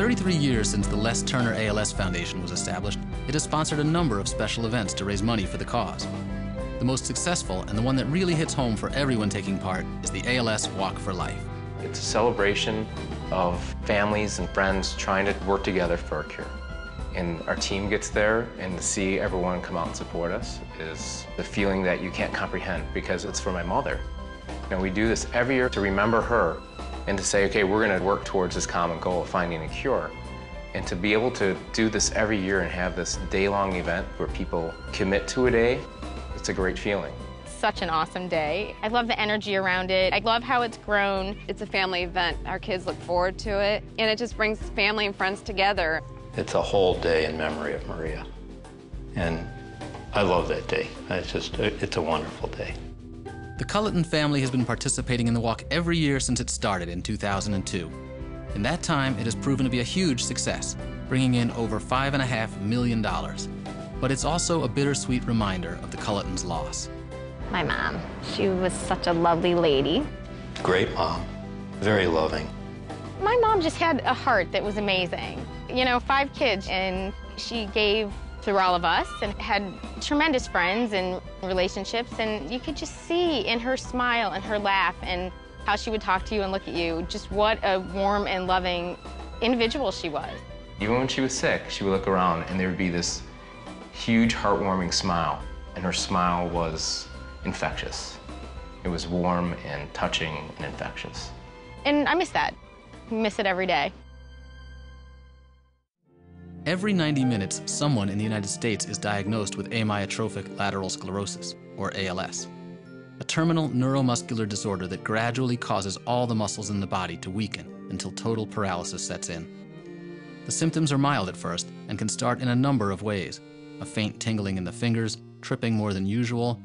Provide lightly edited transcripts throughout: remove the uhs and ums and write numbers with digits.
33 years since the Les Turner ALS Foundation was established, it has sponsored a number of special events to raise money for the cause. The most successful, and the one that really hits home for everyone taking part, is the ALS Walk for Life. It's a celebration of families and friends trying to work together for a cure. And our team gets there, and to see everyone come out and support us is the feeling that you can't comprehend, because it's for my mother. And we do this every year to remember her and to say, okay, we're going to work towards this common goal of finding a cure. And to be able to do this every year and have this day-long event where people commit to a day, it's a great feeling. Such an awesome day. I love the energy around it. I love how it's grown. It's a family event. Our kids look forward to it, and it just brings family and friends together. It's a whole day in memory of Maria, and I love that day. It's a wonderful day. The Culliton family has been participating in the walk every year since it started in 2002. In that time, it has proven to be a huge success, bringing in over $5.5 million. But it's also a bittersweet reminder of the Cullitons' loss. My mom, she was such a lovely lady. Great mom, very loving. My mom just had a heart that was amazing. You know, 5 kids, and she gave through all of us and had tremendous friends and relationships, and you could just see in her smile and her laugh and how she would talk to you and look at you, just what a warm and loving individual she was. Even when she was sick, she would look around and there would be this huge, heartwarming smile, and her smile was infectious. It was warm and touching and infectious. And I miss that. I miss it every day. Every 90 minutes, someone in the United States is diagnosed with amyotrophic lateral sclerosis, or ALS, a terminal neuromuscular disorder that gradually causes all the muscles in the body to weaken until total paralysis sets in. The symptoms are mild at first and can start in a number of ways: a faint tingling in the fingers, tripping more than usual,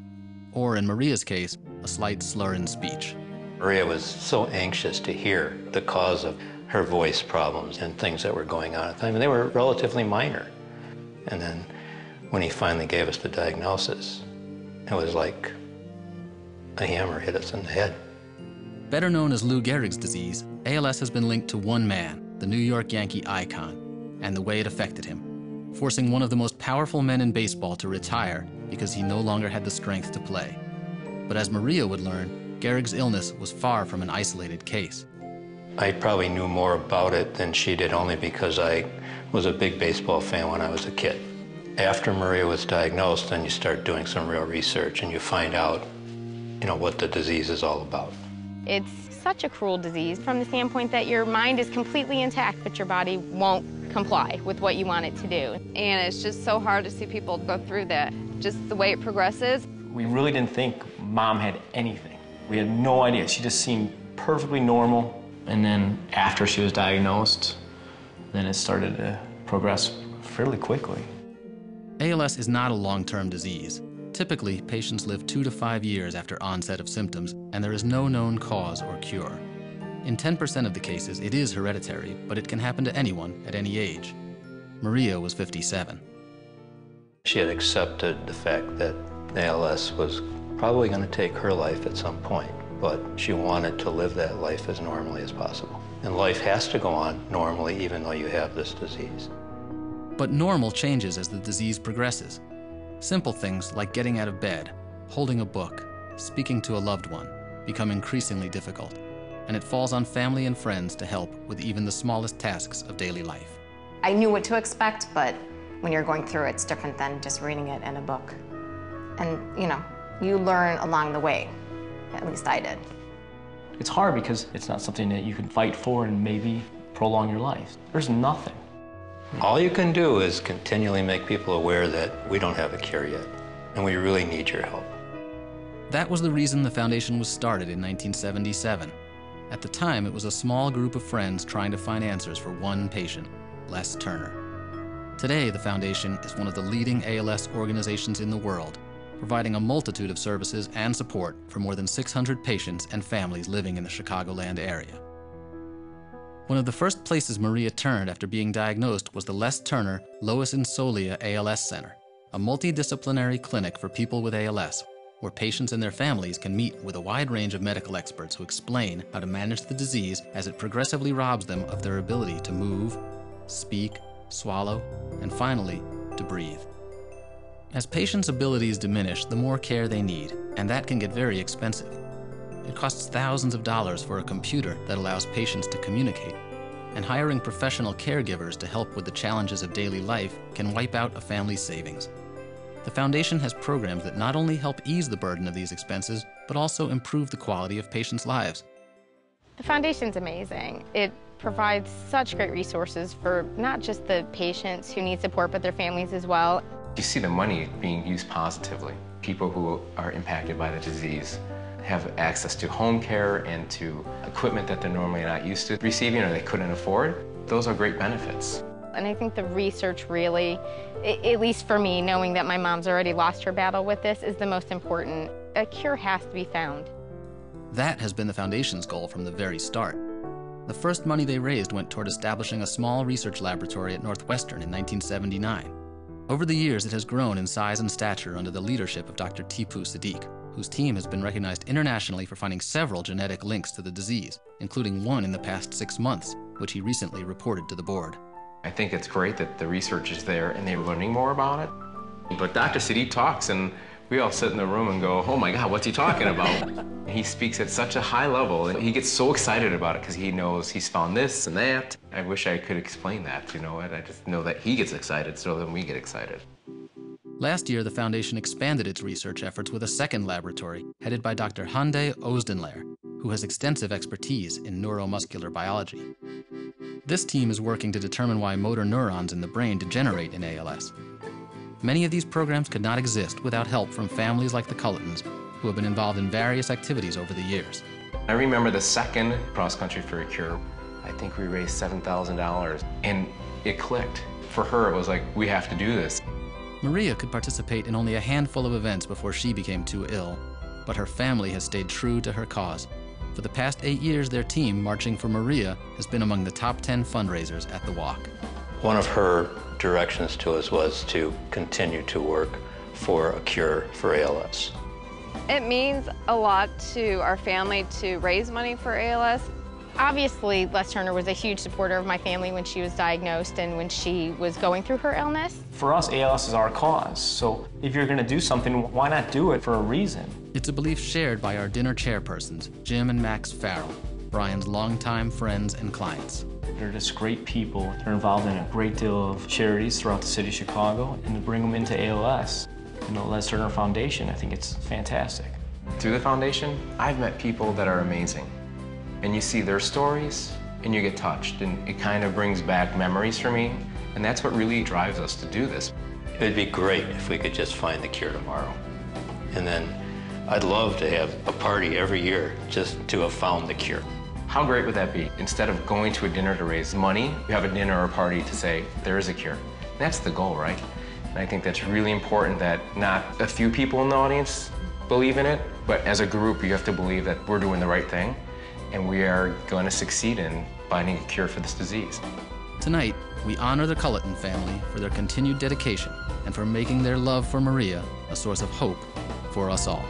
or in Maria's case, a slight slur in speech. Maria was so anxious to hear the cause of her voice problems and things that were going on at the time, and they were relatively minor. And then when he finally gave us the diagnosis, it was like a hammer hit us in the head. Better known as Lou Gehrig's disease, ALS has been linked to one man, the New York Yankee icon, and the way it affected him, forcing one of the most powerful men in baseball to retire because he no longer had the strength to play. But as Maria would learn, Gehrig's illness was far from an isolated case. I probably knew more about it than she did, only because I was a big baseball fan when I was a kid. After Maria was diagnosed, then you start doing some real research and you find out, what the disease is all about. It's such a cruel disease from the standpoint that your mind is completely intact, but your body won't comply with what you want it to do. And it's just so hard to see people go through that, just the way it progresses. We really didn't think Mom had anything. We had no idea. She just seemed perfectly normal. And then after she was diagnosed, then it started to progress fairly quickly. ALS is not a long-term disease. Typically, patients live 2 to 5 years after onset of symptoms, and there is no known cause or cure. In 10% of the cases, it is hereditary, but it can happen to anyone at any age. Maria was 57. She had accepted the fact that ALS was probably going to take her life at some point, but she wanted to live that life as normally as possible. And life has to go on normally, even though you have this disease. But normal changes as the disease progresses. Simple things like getting out of bed, holding a book, speaking to a loved one become increasingly difficult, and it falls on family and friends to help with even the smallest tasks of daily life. I knew what to expect, but when you're going through it, it's different than just reading it in a book. And, you learn along the way. At least I did. It's hard because it's not something that you can fight for and maybe prolong your life. There's nothing. All you can do is continually make people aware that we don't have a cure yet, and we really need your help. That was the reason the foundation was started in 1977. At the time, it was a small group of friends trying to find answers for one patient, Les Turner. Today, the foundation is one of the leading ALS organizations in the world, providing a multitude of services and support for more than 600 patients and families living in the Chicagoland area. One of the first places Maria turned after being diagnosed was the Les Turner Lois Insolia ALS Center, a multidisciplinary clinic for people with ALS, where patients and their families can meet with a wide range of medical experts who explain how to manage the disease as it progressively robs them of their ability to move, speak, swallow, and finally, to breathe. As patients' abilities diminish, the more care they need, and that can get very expensive. It costs thousands of dollars for a computer that allows patients to communicate, and hiring professional caregivers to help with the challenges of daily life can wipe out a family's savings. The foundation has programs that not only help ease the burden of these expenses, but also improve the quality of patients' lives. The foundation's amazing. It provides such great resources for not just the patients who need support, but their families as well. You see the money being used positively. People who are impacted by the disease have access to home care and to equipment that they're normally not used to receiving or they couldn't afford. Those are great benefits. And I think the research really, at least for me, knowing that my mom's already lost her battle with this, is the most important. A cure has to be found. That has been the foundation's goal from the very start. The first money they raised went toward establishing a small research laboratory at Northwestern in 1979. Over the years, it has grown in size and stature under the leadership of Dr. Tipu Siddique, whose team has been recognized internationally for finding several genetic links to the disease, including one in the past 6 months, which he recently reported to the board. I think it's great that the research is there and they're learning more about it. But Dr. Siddique talks and we all sit in the room and go, oh my God, what's he talking about? He speaks at such a high level and he gets so excited about it because he knows he's found this and that. I wish I could explain that, you know, I just know that he gets excited, so then we get excited. Last year, the foundation expanded its research efforts with a second laboratory headed by Dr. Hande Oosdenlaer, who has extensive expertise in neuromuscular biology. This team is working to determine why motor neurons in the brain degenerate in ALS. Many of these programs could not exist without help from families like the Cullitons, who have been involved in various activities over the years. I remember the second Cross Country for a Cure. I think we raised $7,000 and it clicked. For her, it was like, we have to do this. Maria could participate in only a handful of events before she became too ill, but her family has stayed true to her cause. For the past 8 years, their team, Marching for Maria, has been among the top 10 fundraisers at the walk. One of her directions to us was to continue to work for a cure for ALS. It means a lot to our family to raise money for ALS. Obviously, Les Turner was a huge supporter of my family when she was diagnosed and when she was going through her illness. For us, ALS is our cause, so if you're going to do something, why not do it for a reason? It's a belief shared by our dinner chairpersons, Jim and Max Farrell, Brian's longtime friends and clients. They're just great people. They're involved in a great deal of charities throughout the city of Chicago, and to bring them into ALS, you know, Les Turner Foundation, I think it's fantastic. Through the foundation, I've met people that are amazing. And you see their stories, and you get touched, and it kind of brings back memories for me, and that's what really drives us to do this. It'd be great if we could just find the cure tomorrow. And then I'd love to have a party every year just to have found the cure. How great would that be? Instead of going to a dinner to raise money, you have a dinner or a party to say, there is a cure. That's the goal, right? And I think that's really important that not a few people in the audience believe in it, but as a group, you have to believe that we're doing the right thing, and we are going to succeed in finding a cure for this disease. Tonight, we honor the Culliton family for their continued dedication and for making their love for Maria a source of hope for us all.